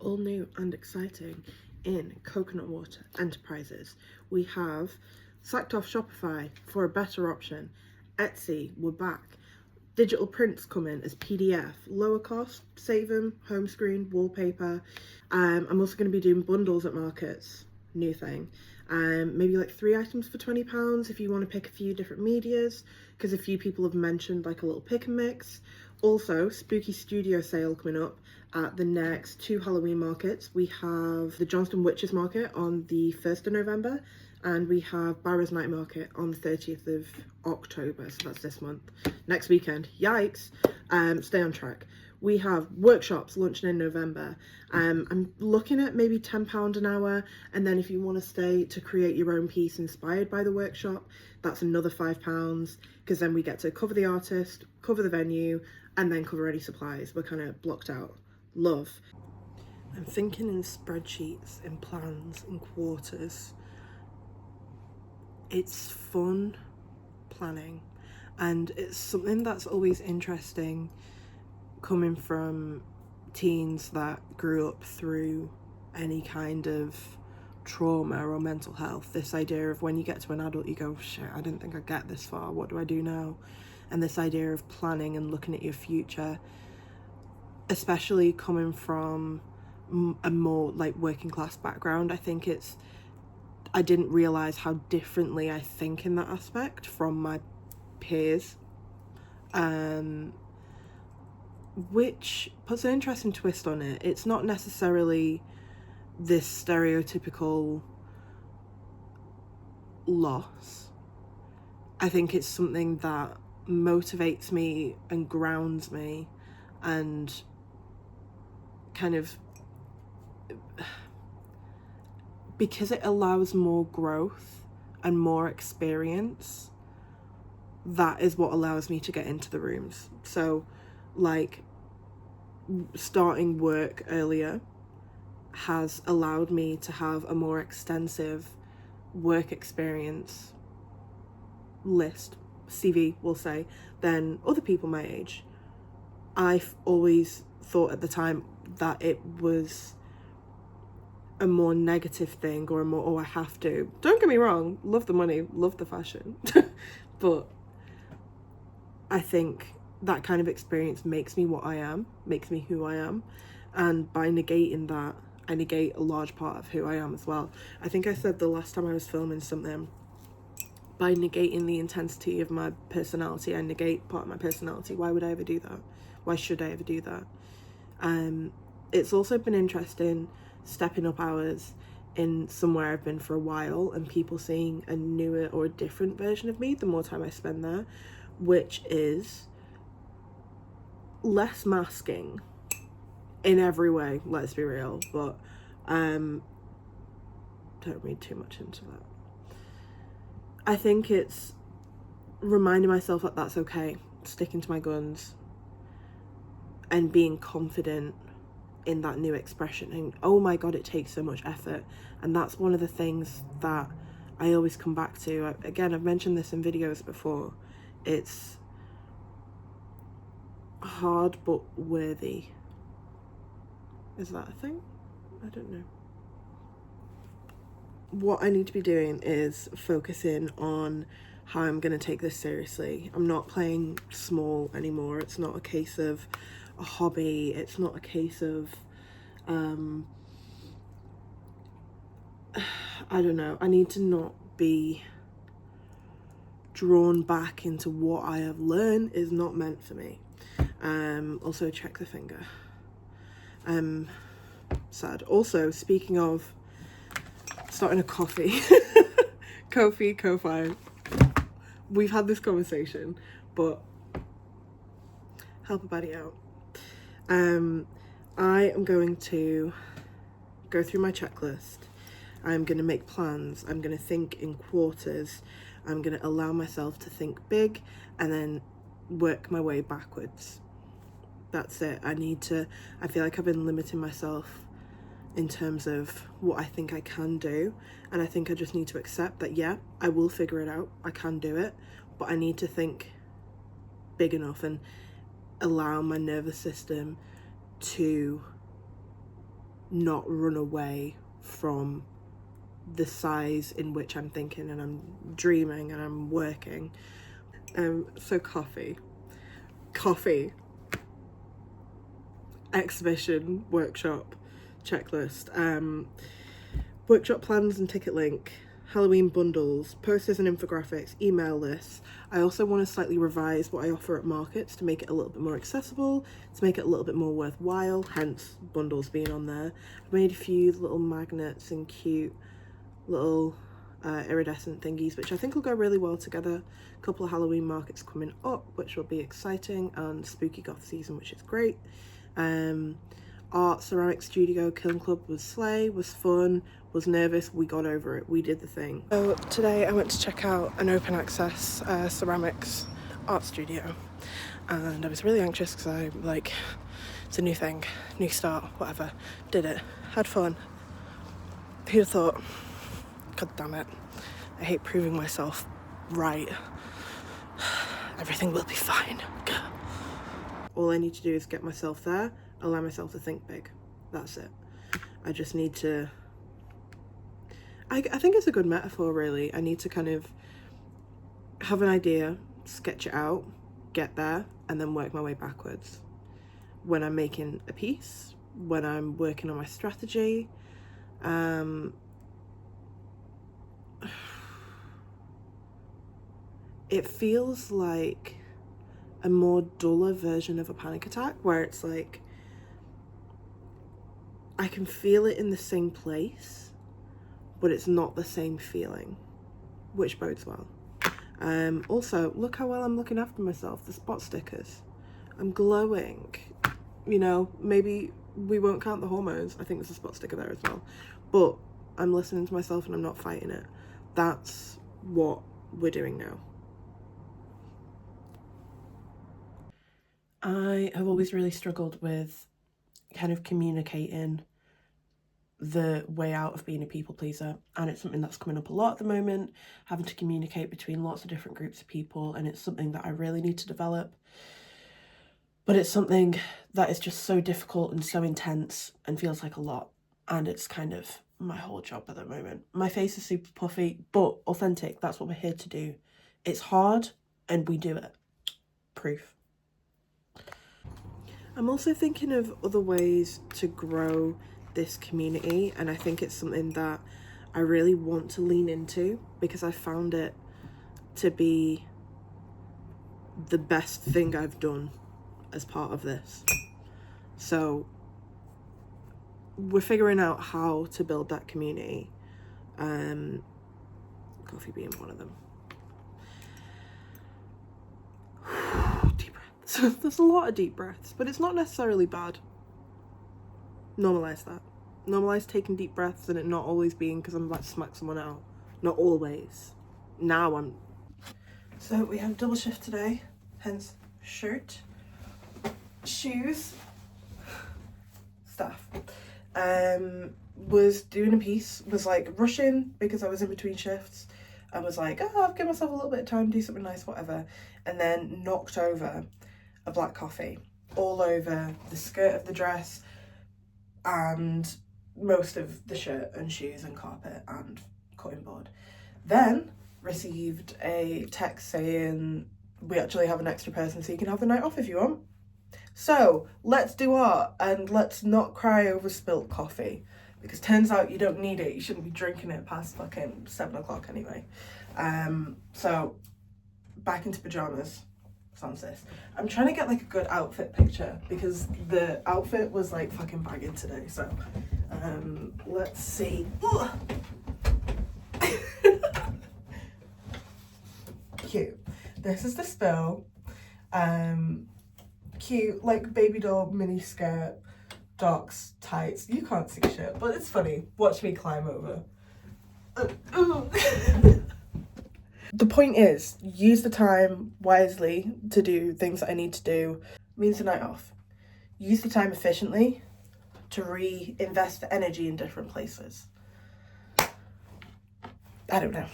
All new and exciting in Coconut Water Enterprises. We have sacked off Shopify for a better option. Etsy, we're back. Digital prints come in as PDF, lower cost, save them, home screen, wallpaper. I'm also going to be doing bundles at markets, new thing. Maybe like 3 items for £20 if you want to pick a few different medias, because a few people have mentioned like a little pick and mix. Also, spooky studio sale coming up at the next 2 Halloween markets. We have the Johnston Witches Market on the 1st of November, and we have Barra's Night Market on the 30th of October, so that's this month. Next weekend, yikes. Stay on track. We have workshops launching in November. I'm looking at maybe £10 an hour, and then if you want to stay to create your own piece inspired by the workshop, that's another £5, because then we get to cover the artist, cover the venue, and then cover any supplies. We're kind of blocked out. Love. I'm thinking in spreadsheets, in plans, in quarters. It's fun planning, and it's something that's always interesting coming from teens that grew up through any kind of trauma or mental health. This idea of when you get to an adult, you go, shit, I didn't think I'd get this far, what do I do now? And this idea of planning and looking at your future, especially coming from a more like working class background, I didn't realize how differently I think in that aspect from my peers, which puts an interesting twist on it. It's not necessarily this stereotypical loss. I think it's something that motivates me and grounds me, and kind of, because it allows more growth and more experience, that is what allows me to get into the rooms. So like starting work earlier has allowed me to have a more extensive work experience list, CV we'll say, than other people my age. I've always thought at the time that it was a more negative thing, or a more, oh, I have to. Don't get me wrong, love the money, love the fashion, but I think that kind of experience makes me what I am, makes me who I am, and by negating that, I negate a large part of who I am as well. I think I said the last time I was filming something, by negating the intensity of my personality, I negate part of my personality. Why would I ever do that? Why should I ever do that? It's also been interesting stepping up hours in somewhere I've been for a while, and people seeing a newer or a different version of me the more time I spend there, which is less masking in every way, let's be real, but don't read too much into that. I think it's reminding myself that that's okay, sticking to my guns and being confident in that new expression. And oh my god, it takes so much effort, and that's one of the things that I always come back to. Again, I've mentioned this in videos before, it's hard but worthy. Is that a thing? I don't know. What I need to be doing is focusing on how I'm going to take this seriously. I'm not playing small anymore. It's not a case of a hobby. It's not a case of I don't know. I need to not be drawn back into what I have learned is not meant for me. Also check the finger. Sad. Also, speaking of starting a coffee, Ko-fi. We've had this conversation, but help a buddy out. I am going to go through my checklist. I'm going to make plans. I'm going to think in quarters. I'm going to allow myself to think big and then work my way backwards. That's it. I feel like I've been limiting myself in terms of what I think I can do, and I think I just need to accept that, yeah, I will figure it out, I can do it, but I need to think big enough and allow my nervous system to not run away from the size in which I'm thinking and I'm dreaming and I'm working. So coffee, exhibition, workshop, checklist, workshop plans and ticket link, Halloween bundles, posters and infographics, email lists. I also want to slightly revise what I offer at markets to make it a little bit more accessible, to make it a little bit more worthwhile, hence bundles being on there. I've made a few little magnets and cute little iridescent thingies, which I think will go really well together. A couple of Halloween markets coming up, which will be exciting, and spooky goth season, which is great. Art ceramic studio kiln club was slay, was fun, was nervous, we got over it, we did the thing. So today I went to check out an open access ceramics art studio, and I was really anxious because I like, it's a new thing, new start, whatever. Did it, had fun. Who'd have thought? God damn it, I hate proving myself right. Everything will be fine. All I need to do is get myself there, allow myself to think big. That's it. I just need to, I think it's a good metaphor really. I need to kind of have an idea, sketch it out, get there, and then work my way backwards. When I'm making a piece, when I'm working on my strategy, it feels like a more duller version of a panic attack, where it's like I can feel it in the same place, but it's not the same feeling, which bodes well. Also, look how well I'm looking after myself. The spot stickers, I'm glowing. You know, maybe we won't count the hormones. I think there's a spot sticker there as well, but I'm listening to myself and I'm not fighting it. That's what we're doing now. I have always really struggled with kind of communicating the way out of being a people pleaser, and it's something that's coming up a lot at the moment, having to communicate between lots of different groups of people, and it's something that I really need to develop. But it's something that is just so difficult and so intense and feels like a lot, and it's kind of my whole job at the moment. My face is super puffy, but authentic. That's what we're here to do. It's hard, and we do it. Proof. I'm also thinking of other ways to grow this community, and I think it's something that I really want to lean into because I found it to be the best thing I've done as part of this. So we're figuring out how to build that community, coffee being one of them. Deep breaths. There's a lot of deep breaths, but it's not necessarily bad. Normalize that. Normalize taking deep breaths and it not always being because I'm about to smack someone out. Not always. Now I'm. So we have double shift today, hence shirt, shoes, stuff. Was doing a piece, was like rushing because I was in between shifts. I was like, oh, I'll give myself a little bit of time, do something nice, whatever. And then knocked over a black coffee all over the skirt of the dress and most of the shirt and shoes and carpet and cutting board. Then received a text saying, we actually have an extra person so you can have the night off if you want. So let's do art and let's not cry over spilt coffee, because turns out you don't need it. You shouldn't be drinking it past fucking 7 o'clock anyway. So back into pajamas. Sans this. I'm trying to get like a good outfit picture because the outfit was like fucking bagging today. So let's see. Cute. This is the spill. Cute like baby doll mini skirt, docs, tights. You can't see shit, but it's funny. Watch me climb over. The point is, use the time wisely to do things that I need to do. Means the night off. Use the time efficiently to reinvest the energy in different places. I don't know.